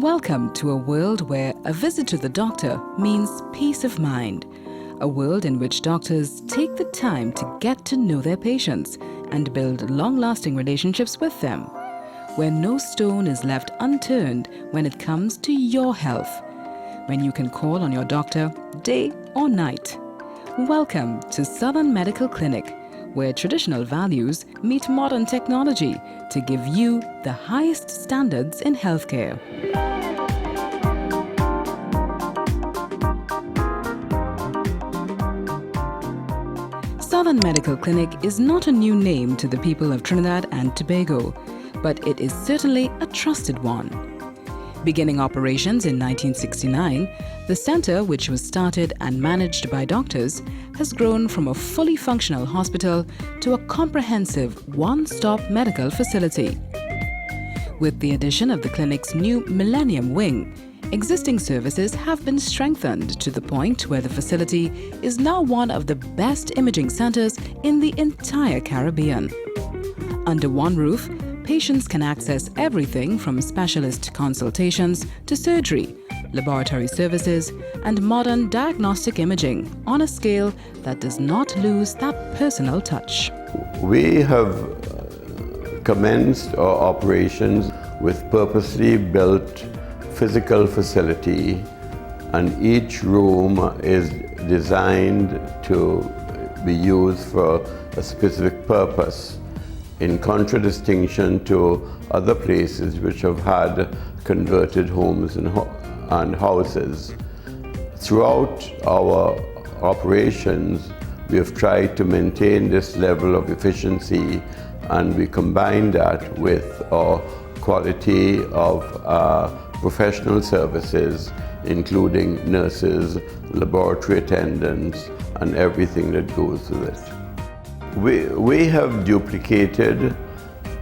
Welcome to a world where a visit to the doctor means peace of mind. A world in which doctors take the time to get to know their patients and build long-lasting relationships with them. Where no stone is left unturned when it comes to your health. When you can call on your doctor day or night. Welcome to Southern Medical Clinic, where traditional values meet modern technology to give you the highest standards in healthcare. Southern Medical Clinic is not a new name to the people of Trinidad and Tobago, but it is certainly a trusted one. Beginning operations in 1969, the center, which was started and managed by doctors, has grown from a fully functional hospital to a comprehensive one-stop medical facility. With the addition of the clinic's new Millennium Wing, existing services have been strengthened to the point where the facility is now one of the best imaging centers in the entire Caribbean. Under one roof, patients can access everything from specialist consultations to surgery, laboratory services, and modern diagnostic imaging on a scale that does not lose that personal touch. We have commenced our operations with purposely built physical facility, and each room is designed to be used for a specific purpose, in contradistinction to other places which have had converted homes and houses. Throughout our operations, we have tried to maintain this level of efficiency, and we combine that with our quality of professional services, including nurses, laboratory attendants, and everything that goes with it. We have duplicated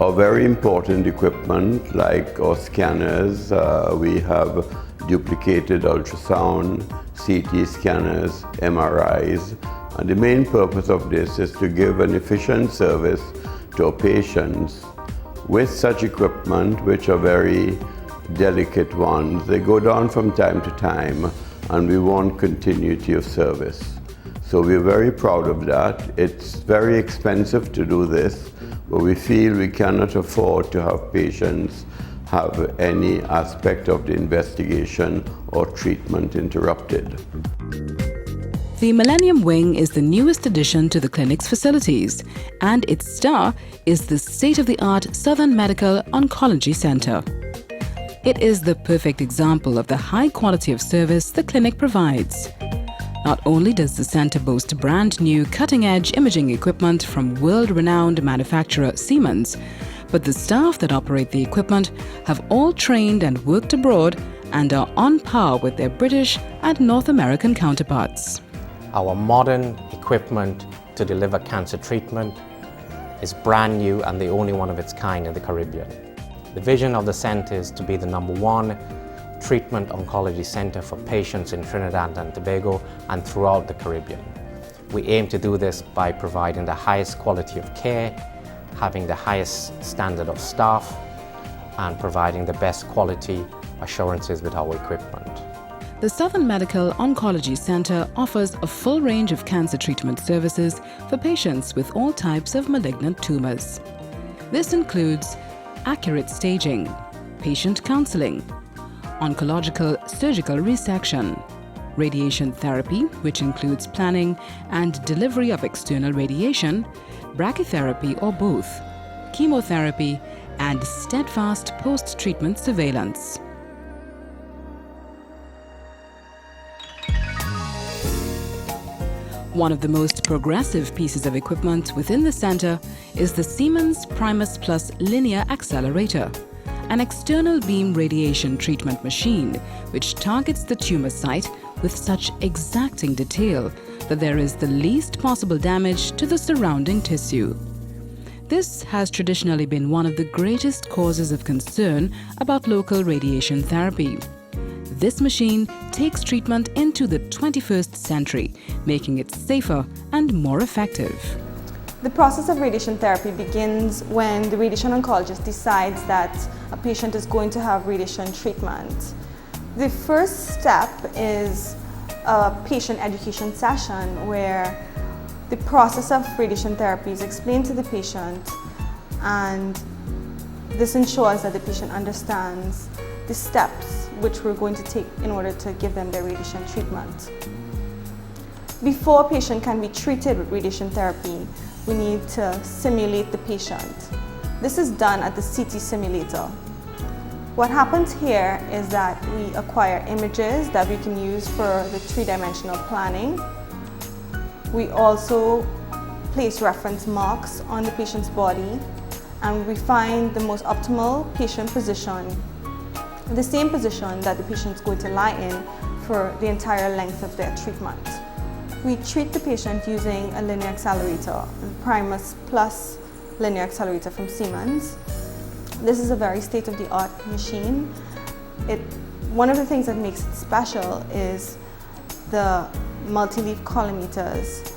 our very important equipment like our scanners. We have duplicated ultrasound, CT scanners, MRIs, and the main purpose of this is to give an efficient service to our patients with such equipment, which are very delicate ones. They go down from time to time, and we want continuity of service. So we're very proud of that. It's very expensive to do this, but we feel we cannot afford to have patients have any aspect of the investigation or treatment interrupted. The Millennium Wing is the newest addition to the clinic's facilities, and its star is the state-of-the-art Southern Medical Oncology Center. It is the perfect example of the high quality of service the clinic provides. Not only does the center boast brand new cutting-edge imaging equipment from world-renowned manufacturer Siemens, but the staff that operate the equipment have all trained and worked abroad and are on par with their British and North American counterparts. Our modern equipment to deliver cancer treatment is brand new and the only one of its kind in the Caribbean. The vision of the center is to be the #1 treatment oncology center for patients in Trinidad and Tobago and throughout the Caribbean. We aim to do this by providing the highest quality of care, having the highest standard of staff, and providing the best quality assurances with our equipment. The Southern Medical Oncology Center offers a full range of cancer treatment services for patients with all types of malignant tumors. This includes accurate staging, patient counseling, oncological surgical resection, radiation therapy, which includes planning and delivery of external radiation, brachytherapy or both, chemotherapy, and steadfast post-treatment surveillance. One of the most progressive pieces of equipment within the center is the Siemens Primus Plus Linear Accelerator, an external beam radiation treatment machine which targets the tumor site with such exacting detail that there is the least possible damage to the surrounding tissue. This has traditionally been one of the greatest causes of concern about local radiation therapy. This machine takes treatment into the 21st century, making it safer and more effective. The process of radiation therapy begins when the radiation oncologist decides that a patient is going to have radiation treatment. The first step is a patient education session where the process of radiation therapy is explained to the patient, and this ensures that the patient understands the steps which we're going to take in order to give them their radiation treatment. Before a patient can be treated with radiation therapy, we need to simulate the patient. This is done at the CT simulator. What happens here is that we acquire images that we can use for the three-dimensional planning. We also place reference marks on the patient's body, and we find the most optimal patient position, the same position that the patient is going to lie in for the entire length of their treatment. We treat the patient using a linear accelerator, the Primus Plus linear accelerator from Siemens. This is a very state-of-the-art machine. One of the things that makes it special is the multi-leaf collimators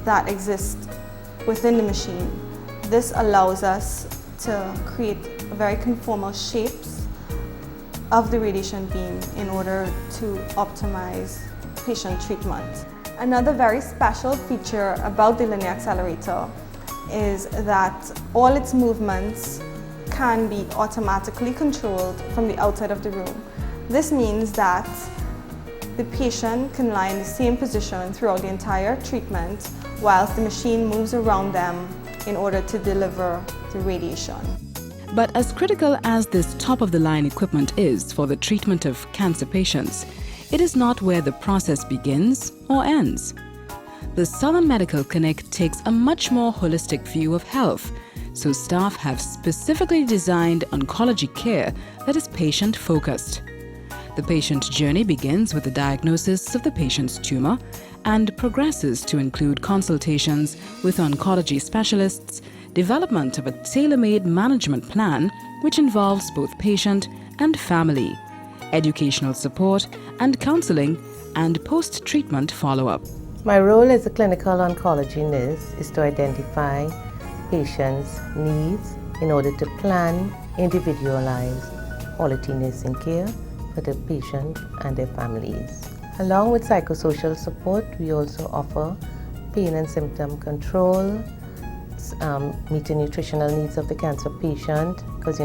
that exist within the machine. This allows us to create very conformal shapes of the radiation beam in order to optimize patient treatment. Another very special feature about the linear accelerator is that all its movements can be automatically controlled from the outside of the room. This means that the patient can lie in the same position throughout the entire treatment whilst the machine moves around them in order to deliver the radiation. But as critical as this top-of-the-line equipment is for the treatment of cancer patients, it is not where the process begins or ends. The Southern Medical Clinic takes a much more holistic view of health, so staff have specifically designed oncology care that is patient-focused. The patient journey begins with the diagnosis of the patient's tumor and progresses to include consultations with oncology specialists, development of a tailor-made management plan which involves both patient and family, educational support and counseling, and post-treatment follow-up. My role as a clinical oncology nurse is to identify patients' needs in order to plan individualized quality nursing care for the patient and their families. Along with psychosocial support, we also offer pain and symptom control, meet the nutritional needs of the cancer patient, because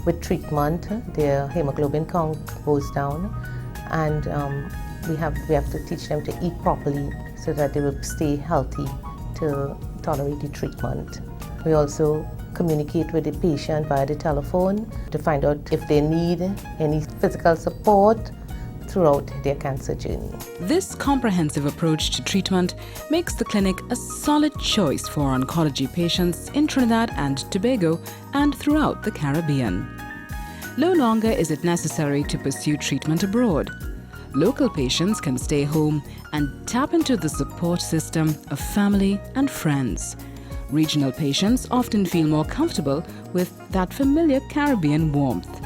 with treatment their hemoglobin count goes down, and we have to teach them to eat properly so that they will stay healthy to tolerate the treatment. We also communicate with the patient via the telephone to find out if they need any physical support throughout their cancer journey. This comprehensive approach to treatment makes the clinic a solid choice for oncology patients in Trinidad and Tobago and throughout the Caribbean. No longer is it necessary to pursue treatment abroad. Local patients can stay home and tap into the support system of family and friends. Regional patients often feel more comfortable with that familiar Caribbean warmth,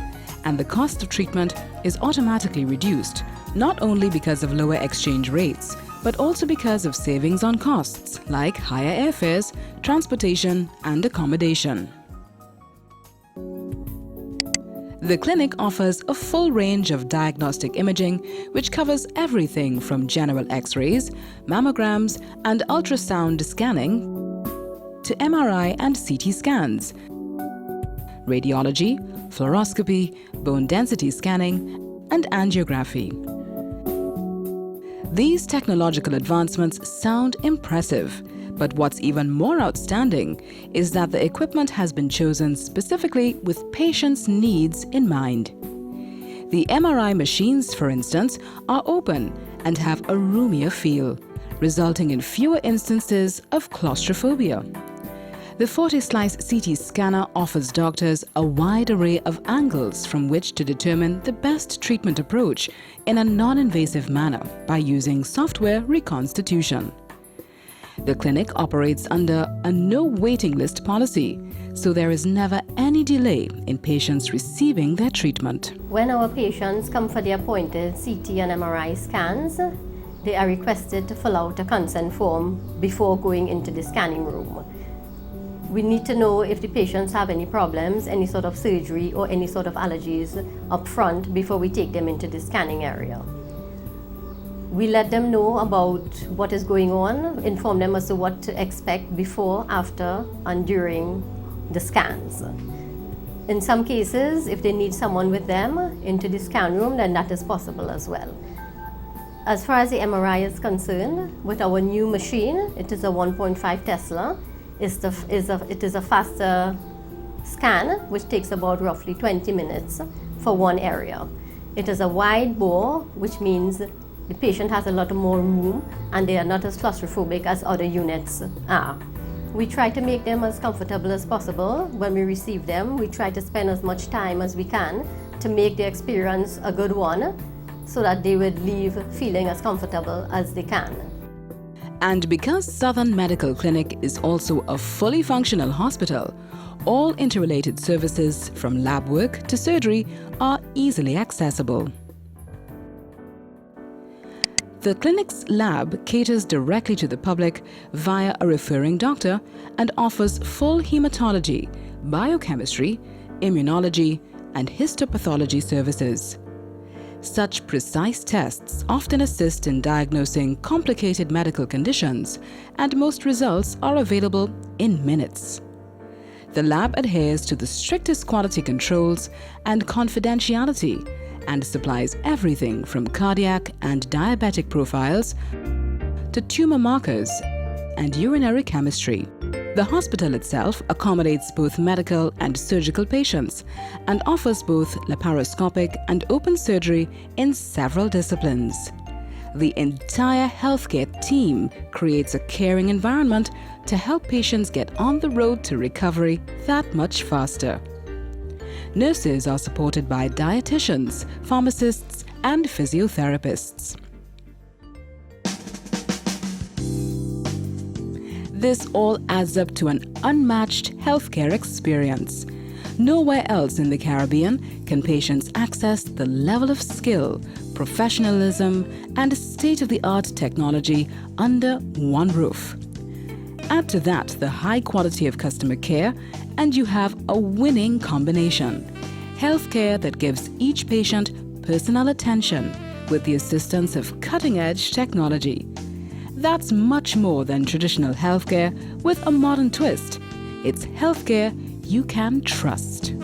and the cost of treatment is automatically reduced, not only because of lower exchange rates, but also because of savings on costs like higher airfares, transportation, and accommodation. The clinic offers a full range of diagnostic imaging which covers everything from general X-rays, mammograms, and ultrasound scanning to MRI and CT scans, radiology, fluoroscopy, bone density scanning, and angiography. These technological advancements sound impressive, but what's even more outstanding is that the equipment has been chosen specifically with patients' needs in mind. The MRI machines, for instance, are open and have a roomier feel, resulting in fewer instances of claustrophobia. The 40-slice CT scanner offers doctors a wide array of angles from which to determine the best treatment approach in a non-invasive manner by using software reconstitution. The clinic operates under a no waiting list policy, so there is never any delay in patients receiving their treatment. When our patients come for their appointed CT and MRI scans, they are requested to fill out a consent form before going into the scanning room. We need to know if the patients have any problems, any sort of surgery or any sort of allergies up front before we take them into the scanning area. We let them know about what is going on, inform them as to what to expect before, after, and during the scans. In some cases, if they need someone with them into the scan room, then that is possible as well. As far as the MRI is concerned, with our new machine, it is a 1.5 Tesla. It is a faster scan, which takes about roughly 20 minutes for one area. It is a wide bore, which means the patient has a lot more room and they are not as claustrophobic as other units are. We try to make them as comfortable as possible when we receive them. We try to spend as much time as we can to make the experience a good one so that they would leave feeling as comfortable as they can. And because Southern Medical Clinic is also a fully functional hospital, all interrelated services from lab work to surgery are easily accessible. The clinic's lab caters directly to the public via a referring doctor and offers full hematology, biochemistry, immunology, and histopathology services. Such precise tests often assist in diagnosing complicated medical conditions, and most results are available in minutes. The lab adheres to the strictest quality controls and confidentiality and supplies everything from cardiac and diabetic profiles to tumor markers and urinary chemistry. The hospital itself accommodates both medical and surgical patients and offers both laparoscopic and open surgery in several disciplines. The entire healthcare team creates a caring environment to help patients get on the road to recovery that much faster. Nurses are supported by dietitians, pharmacists, and physiotherapists. This all adds up to an unmatched healthcare experience. Nowhere else in the Caribbean can patients access the level of skill, professionalism, and state-of-the-art technology under one roof. Add to that the high quality of customer care, and you have a winning combination. Healthcare that gives each patient personal attention with the assistance of cutting-edge technology. That's much more than traditional healthcare with a modern twist. It's healthcare you can trust.